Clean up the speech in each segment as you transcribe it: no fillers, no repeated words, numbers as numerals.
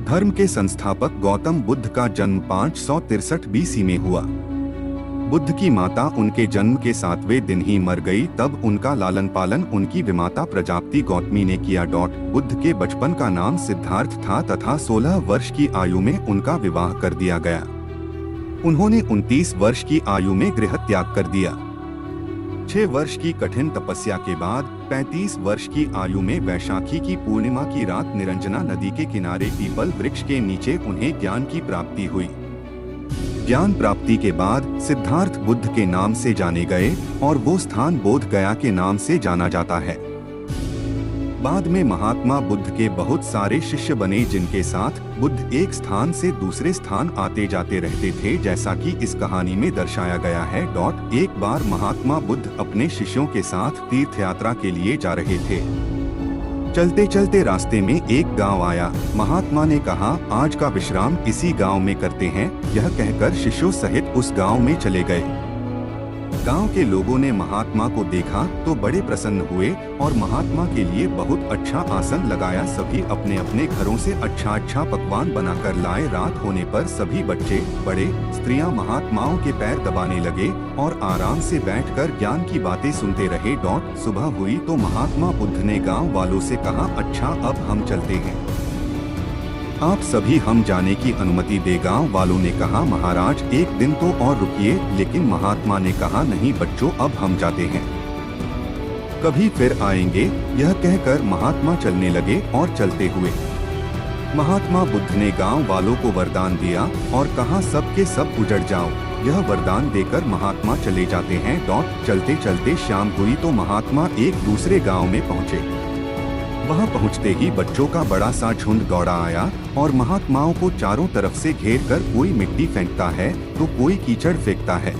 धर्म के संस्थापक गौतम बुद्ध का जन्म 563 बीसी में हुआ। बुद्ध की माता उनके जन्म के 7वें दिन ही मर गई, तब उनका लालन पालन उनकी विमाता प्रजापति गौतमी ने किया। बुद्ध के बचपन का नाम सिद्धार्थ था तथा 16 वर्ष की आयु में उनका विवाह कर दिया गया। उन्होंने 29 वर्ष की आयु में गृह त्याग कर दिया। 6 वर्ष की कठिन तपस्या के बाद 35 वर्ष की आयु में वैशाखी की पूर्णिमा की रात निरंजना नदी के किनारे पीपल वृक्ष के नीचे उन्हें ज्ञान की प्राप्ति हुई। ज्ञान प्राप्ति के बाद सिद्धार्थ बुद्ध के नाम से जाने गए और वो स्थान बोध गया के नाम से जाना जाता है। बाद में महात्मा बुद्ध के बहुत सारे शिष्य बने, जिनके साथ बुद्ध एक स्थान से दूसरे स्थान आते जाते रहते थे, जैसा कि इस कहानी में दर्शाया गया है। एक बार महात्मा बुद्ध अपने शिष्यों के साथ तीर्थ यात्रा के लिए जा रहे थे। चलते चलते रास्ते में एक गांव आया। महात्मा ने कहा, आज का विश्राम इसी गांव में करते हैं। यह कहकर शिष्यों सहित उस गांव में चले गए। गांव के लोगों ने महात्मा को देखा तो बड़े प्रसन्न हुए और महात्मा के लिए बहुत अच्छा आसन लगाया। सभी अपने अपने घरों से अच्छा पकवान बनाकर लाए। रात होने पर सभी बच्चे, बड़े, स्त्रियां महात्माओं के पैर दबाने लगे और आराम से बैठकर ज्ञान की बातें सुनते रहे। सुबह हुई तो महात्मा बुद्ध ने गाँव वालों से कहा, अच्छा अब हम चलते हैं, आप सभी हम जाने की अनुमति दे। गाँव वालों ने कहा, महाराज एक दिन तो और रुकिए। लेकिन महात्मा ने कहा, नहीं बच्चों, अब हम जाते हैं, कभी फिर आएंगे। यह कहकर महात्मा चलने लगे और चलते हुए महात्मा बुद्ध ने गाँव वालों को वरदान दिया और कहा, सब के सब उजड़ जाओ। यह वरदान देकर महात्मा चले जाते हैं। चलते चलते शाम हुई तो महात्मा एक दूसरे गाँव में पहुँचे। वहां पहुंचते ही बच्चों का बड़ा सा झुंड दौड़ा आया और महात्माओं को चारों तरफ से घेर कर कोई मिट्टी फेंकता है तो कोई कीचड़ फेंकता है।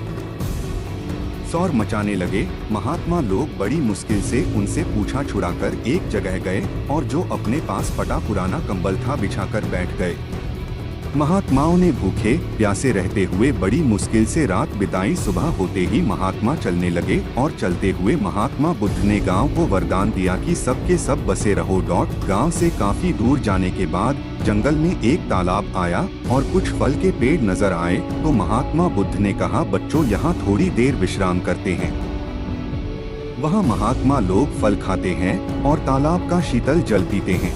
शोर मचाने लगे। महात्मा लोग बड़ी मुश्किल से उनसे पूछा छुड़ाकर एक जगह गए और जो अपने पास फटा पुराना कंबल था बिछाकर बैठ गए। महात्माओं ने भूखे प्यासे रहते हुए बड़ी मुश्किल से रात बिताई। सुबह होते ही महात्मा चलने लगे और चलते हुए महात्मा बुद्ध ने गांव को वरदान दिया कि सबके सब बसे रहो। गांव से काफी दूर जाने के बाद जंगल में एक तालाब आया और कुछ फल के पेड़ नजर आए तो महात्मा बुद्ध ने कहा, बच्चों यहाँ थोड़ी देर विश्राम करते हैं। वहाँ महात्मा लोग फल खाते हैं और तालाब का शीतल जल पीते हैं।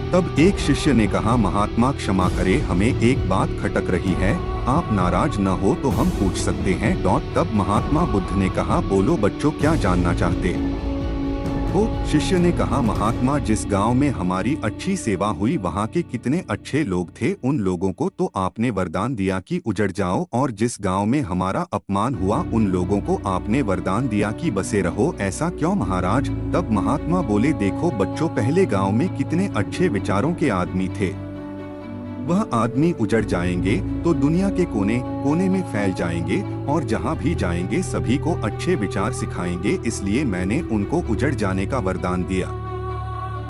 तब एक शिष्य ने कहा, महात्मा क्षमा करे, हमें एक बात खटक रही है, आप नाराज न हो तो हम पूछ सकते हैं। तब महात्मा बुद्ध ने कहा, बोलो बच्चों, क्या जानना चाहते हो? शिष्य ने कहा, महात्मा जिस गांव में हमारी अच्छी सेवा हुई वहां के कितने अच्छे लोग थे, उन लोगों को तो आपने वरदान दिया कि उजड़ जाओ, और जिस गांव में हमारा अपमान हुआ उन लोगों को आपने वरदान दिया कि बसे रहो। ऐसा क्यों महाराज? तब महात्मा बोले, देखो बच्चों, पहले गांव में कितने अच्छे विचारों के आदमी थे। वह आदमी उजड़ जाएंगे तो दुनिया के कोने कोने में फैल जाएंगे और जहाँ भी जाएंगे सभी को अच्छे विचार सिखाएंगे, इसलिए मैंने उनको उजड़ जाने का वरदान दिया।